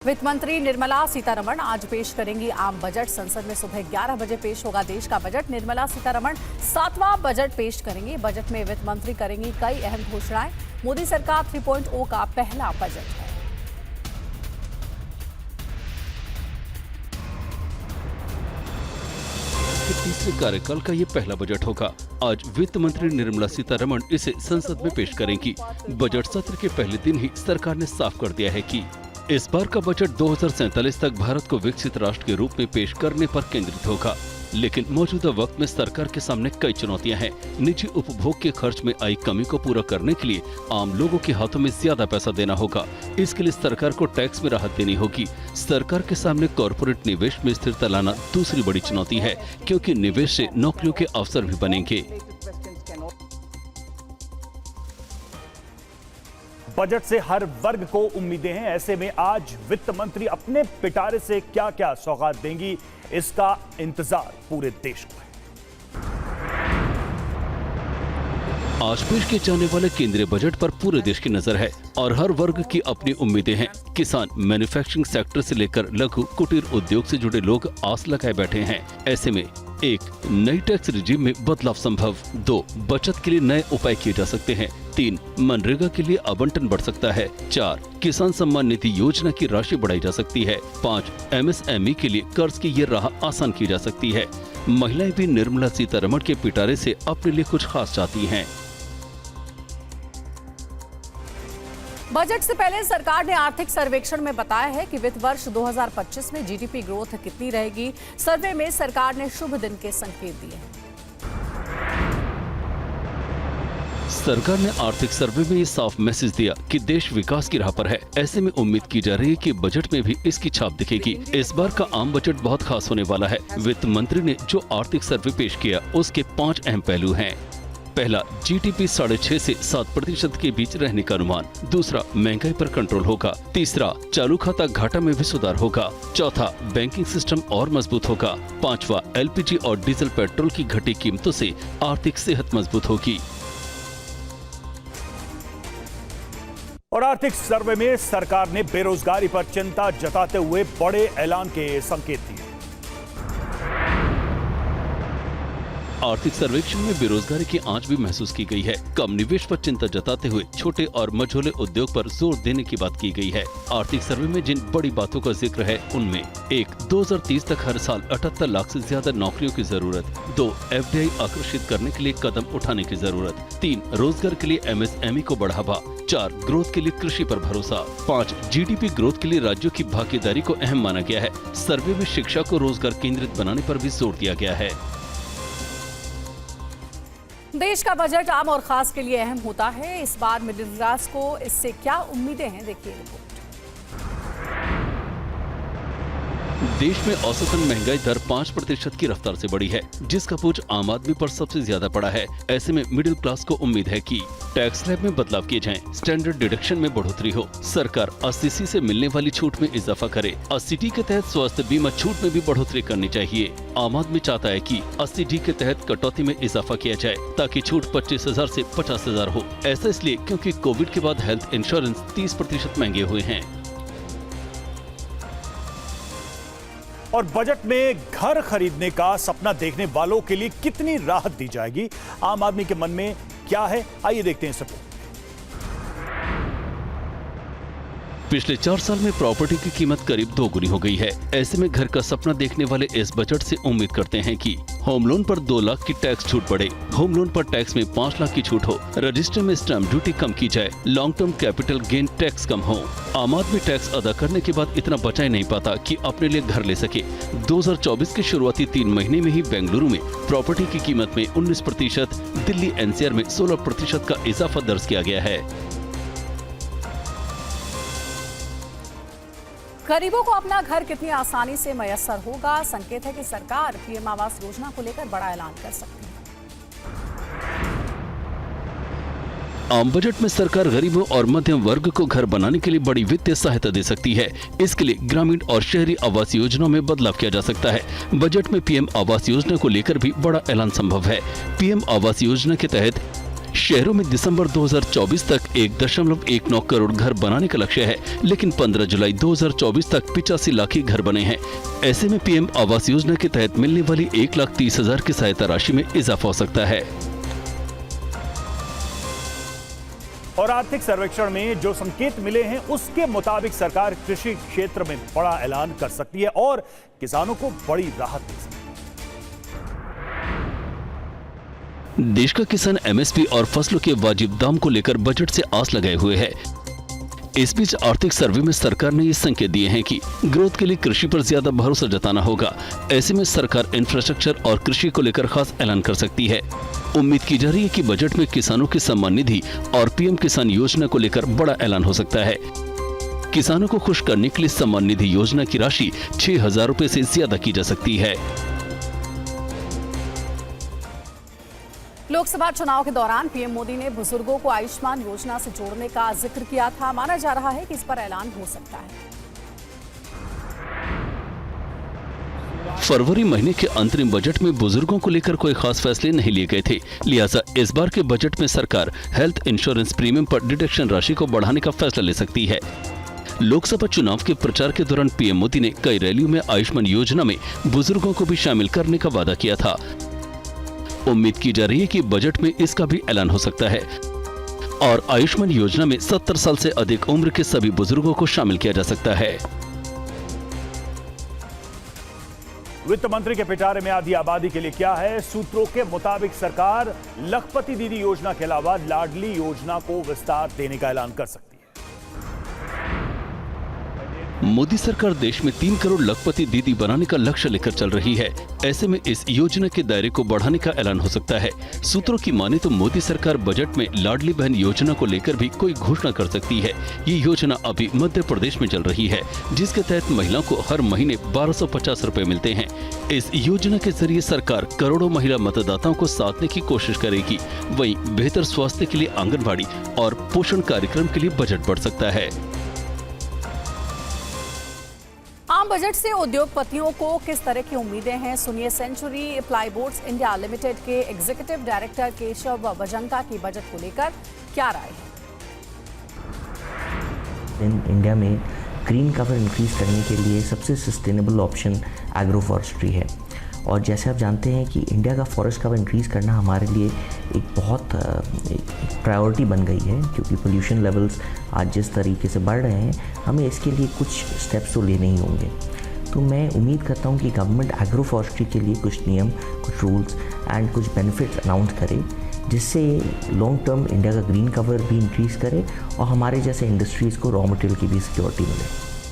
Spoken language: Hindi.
वित्त मंत्री निर्मला सीतारमण आज पेश करेंगी आम बजट। संसद में सुबह 11 बजे पेश होगा देश का बजट। निर्मला सीतारमण 7वां बजट पेश करेंगी। बजट में वित्त मंत्री करेंगी कई अहम घोषणाएं। मोदी सरकार 3.0 का पहला बजट है। तीसरे कार्यकाल का ये पहला बजट होगा। आज वित्त मंत्री निर्मला सीतारमण इसे संसद में पेश करेंगी। बजट सत्र के पहले दिन ही सरकार ने साफ कर दिया है कि इस बार का बजट 2047 तक भारत को विकसित राष्ट्र के रूप में पेश करने पर केंद्रित होगा। लेकिन मौजूदा वक्त में सरकार के सामने कई चुनौतियां हैं। निजी उपभोग के खर्च में आई कमी को पूरा करने के लिए आम लोगों के हाथों में ज्यादा पैसा देना होगा। इसके लिए सरकार को टैक्स में राहत देनी होगी। सरकार के सामने कॉर्पोरेट निवेश में स्थिरता लाना दूसरी बड़ी चुनौती है, क्योंकि निवेश से नौकरियों के अवसर भी बनेंगे। बजट से हर वर्ग को उम्मीदें हैं। ऐसे में आज वित्त मंत्री अपने पिटारे से क्या क्या सौगात देंगी, इसका इंतजार पूरे देश को है। आज पेश किए जाने वाले केंद्रीय बजट पर पूरे देश की नजर है और हर वर्ग की अपनी उम्मीदें हैं। किसान, मैन्युफैक्चरिंग सेक्टर से लेकर लघु कुटीर उद्योग से जुड़े लोग आस लगाए बैठे हैं। ऐसे में 1. नई टैक्स रिजीम में बदलाव संभव। 2. बचत के लिए नए उपाय किए जा सकते हैं। 3. मनरेगा के लिए आवंटन बढ़ सकता है। 4. किसान सम्मान निधि योजना की राशि बढ़ाई जा सकती है। 5. MSME के लिए कर्ज की ये राह आसान की जा सकती है। महिलाएं भी निर्मला सीतारमण के पिटारे से अपने लिए कुछ खास चाहती हैं। बजट से पहले सरकार ने आर्थिक सर्वेक्षण में बताया है कि वित्त वर्ष 2025 में जीडीपी ग्रोथ कितनी रहेगी। सर्वे में सरकार ने शुभ दिन के संकेत दिए हैं। सरकार ने आर्थिक सर्वे में ये साफ मैसेज दिया कि देश विकास की राह पर है। ऐसे में उम्मीद की जा रही है कि बजट में भी इसकी छाप दिखेगी। इस बार का आम बजट बहुत खास होने वाला है। वित्त मंत्री ने जो आर्थिक सर्वे पेश किया उसके 5 अहम पहलू हैं। पहला, जीडीपी 6.5 से 7% के बीच रहने का अनुमान। दूसरा, महंगाई पर कंट्रोल होगा। तीसरा, चालू खाता घाटा में भी सुधार होगा। चौथा, बैंकिंग सिस्टम और मजबूत होगा। 5वां, LPG और डीजल पेट्रोल की घटी कीमतों से आर्थिक सेहत मजबूत होगी। और आर्थिक सर्वे में सरकार ने बेरोजगारी पर चिंता जताते हुए बड़े ऐलान के संकेत दिए। आर्थिक सर्वेक्षण में बेरोजगारी की आंच भी महसूस की गई है। कम निवेश पर चिंता जताते हुए छोटे और मझोले उद्योग पर जोर देने की बात की गई है। आर्थिक सर्वे में जिन बड़ी बातों का जिक्र है उनमें 1. 2030 तक हर साल 78 लाख से ज्यादा नौकरियों की जरूरत। 2. FDI आकर्षित करने के लिए कदम उठाने की जरूरत। 3. रोजगार के लिए MSME को बढ़ावा। 4. ग्रोथ के लिए कृषि पर भरोसा। 5. जीडीपी ग्रोथ के लिए राज्यों की भागीदारी को अहम माना गया है। सर्वे में शिक्षा को रोजगार केंद्रित बनाने पर भी जोर दिया गया है। देश का बजट आम और खास के लिए अहम होता है। इस बार मिडिल क्लास को इससे क्या उम्मीदें हैं, देखिए रिपोर्ट। देश में औसतन महंगाई दर 5% की रफ्तार से बढ़ी है, जिसका बोझ आम आदमी पर सबसे ज्यादा पड़ा है। ऐसे में मिडिल क्लास को उम्मीद है कि टैक्स स्लैब में बदलाव किए जाएं, स्टैंडर्ड डिडक्शन में बढ़ोतरी हो, सरकार 80C से मिलने वाली छूट में इजाफा करे। 80D के तहत स्वास्थ्य बीमा छूट में भी बढ़ोतरी करनी चाहिए। आम आदमी चाहता है कि 80D के तहत कटौती में इजाफा किया जाए ताकि छूट 25,000 से 50,000 हो। ऐसा इसलिए क्योंकि कोविड के बाद हेल्थ इंश्योरेंस 30% महंगे हुए हैं। और बजट में घर खरीदने का सपना देखने वालों के लिए कितनी राहत दी जाएगी, आम आदमी के मन में क्या है, आइए देखते हैं सबको। पिछले 4 साल में प्रॉपर्टी की कीमत करीब 2 गुनी हो गई है। ऐसे में घर का सपना देखने वाले इस बजट से उम्मीद करते हैं कि होम लोन पर 2 लाख की टैक्स छूट बढ़े, होम लोन पर टैक्स में 5 लाख की छूट हो, रजिस्टर में स्टैंप ड्यूटी कम की जाए, long term capital gain tax कम हो। आम आदमी टैक्स अदा करने के बाद इतना बचा ही नहीं पाता कि अपने लिए घर ले सके। 2024 के शुरुआती 3 महीने में ही बेंगलुरु में प्रॉपर्टी की कीमत में 19%, दिल्ली NCR में 16% का इजाफा दर्ज किया गया है। गरीबों को अपना घर कितनी आसानी से मयस्सर होगा, संकेत है कि सरकार PM आवास योजना को लेकर बड़ा ऐलान कर सकती है। आम बजट में सरकार गरीबों और मध्यम वर्ग को घर बनाने के लिए बड़ी वित्तीय सहायता दे सकती है। इसके लिए ग्रामीण और शहरी आवास योजना में बदलाव किया जा सकता है। बजट में PM आवास योजना को लेकर भी बड़ा ऐलान संभव है। PM आवास योजना के तहत शहरों में दिसंबर 2024 तक 1.19 करोड़ घर बनाने का लक्ष्य है, लेकिन 15 जुलाई 2024 तक 85 लाख ही घर बने हैं। ऐसे में पीएम आवास योजना के तहत मिलने वाली 1,30,000 की सहायता राशि में इजाफा हो सकता है। और आर्थिक सर्वेक्षण में जो संकेत मिले हैं उसके मुताबिक सरकार कृषि क्षेत्र में बड़ा ऐलान कर सकती है और किसानों को बड़ी राहत दे सकती है। देश का किसान एमएसपी और फसलों के वाजिब दाम को लेकर बजट से आस लगाए हुए है। इस बीच आर्थिक सर्वे में सरकार ने ये संकेत दिए हैं कि ग्रोथ के लिए कृषि पर ज्यादा भरोसा जताना होगा। ऐसे में सरकार इंफ्रास्ट्रक्चर और कृषि को लेकर खास ऐलान कर सकती है। उम्मीद की जा रही है कि बजट में किसानों की सम्मान निधि और पीएम किसान योजना को लेकर बड़ा ऐलान हो सकता है। किसानों को खुश करने के लिए सम्मान निधि योजना की राशि 6,000 रुपए से ज्यादा की जा सकती है। लोकसभा चुनाव के दौरान पीएम मोदी ने बुजुर्गों को आयुष्मान योजना से जोड़ने का जिक्र किया था। माना जा रहा है कि इस पर ऐलान हो सकता है। फरवरी महीने के अंतरिम बजट में बुजुर्गों को लेकर कोई खास फैसले नहीं लिए गए थे, लिहाजा इस बार के बजट में सरकार हेल्थ इंश्योरेंस प्रीमियम पर डिडक्शन राशि को बढ़ाने का फैसला ले सकती है। लोकसभा चुनाव के प्रचार के दौरान पीएम मोदी ने कई रैलियों में आयुष्मान योजना में बुजुर्गों को भी शामिल करने का वादा किया था। उम्मीद की जा रही है कि बजट में इसका भी ऐलान हो सकता है और आयुष्मान योजना में 70 साल से अधिक उम्र के सभी बुजुर्गों को शामिल किया जा सकता है। वित्त मंत्री के पिटारे में आधी आबादी के लिए क्या है? सूत्रों के मुताबिक सरकार लखपति दीदी योजना के अलावा लाडली योजना को विस्तार देने का ऐलान कर सकती है। मोदी सरकार देश में 3 करोड़ लखपति दीदी बनाने का लक्ष्य लेकर चल रही है। ऐसे में इस योजना के दायरे को बढ़ाने का ऐलान हो सकता है। सूत्रों की माने तो मोदी सरकार बजट में लाडली बहन योजना को लेकर भी कोई घोषणा कर सकती है। ये योजना अभी मध्य प्रदेश में चल रही है, जिसके तहत महिलाओं को हर महीने 1250 रुपए मिलते हैं। इस योजना के जरिए सरकार करोड़ों महिला मतदाताओं को साधने की कोशिश करेगी। वहीं बेहतर स्वास्थ्य के लिए आंगनबाड़ी और पोषण कार्यक्रम के लिए बजट बढ़ सकता है। आम बजट से उद्योगपतियों को किस तरह की उम्मीदें हैं? सुनिए सेंचुरी प्लाईबोर्ड्स इंडिया लिमिटेड के एग्जीक्यूटिव डायरेक्टर केशव वजंका की बजट को लेकर क्या राय है। इंडिया में ग्रीन कवर इंक्रीज करने के लिए सबसे सस्टेनेबल ऑप्शन एग्रो फॉरेस्ट्री है और जैसे आप जानते हैं कि इंडिया का फॉरेस्ट कवर इंक्रीज करना हमारे लिए एक बहुत प्रायोरिटी बन गई है, क्योंकि पोल्यूशन लेवल्स आज जिस तरीके से बढ़ रहे हैं, हमें इसके लिए कुछ स्टेप्स तो लेने ही होंगे। तो मैं उम्मीद करता हूं कि गवर्नमेंट एग्रो फॉरेस्ट्री के लिए कुछ नियम, कुछ रूल्स एंड कुछ बेनिफिट्स अनाउंस करे, जिससे लॉन्ग टर्म इंडिया का ग्रीन कवर भी इंक्रीज़ करे और हमारे जैसे इंडस्ट्रीज़ को रॉ मटेरियल की भी सिक्योरिटी मिले।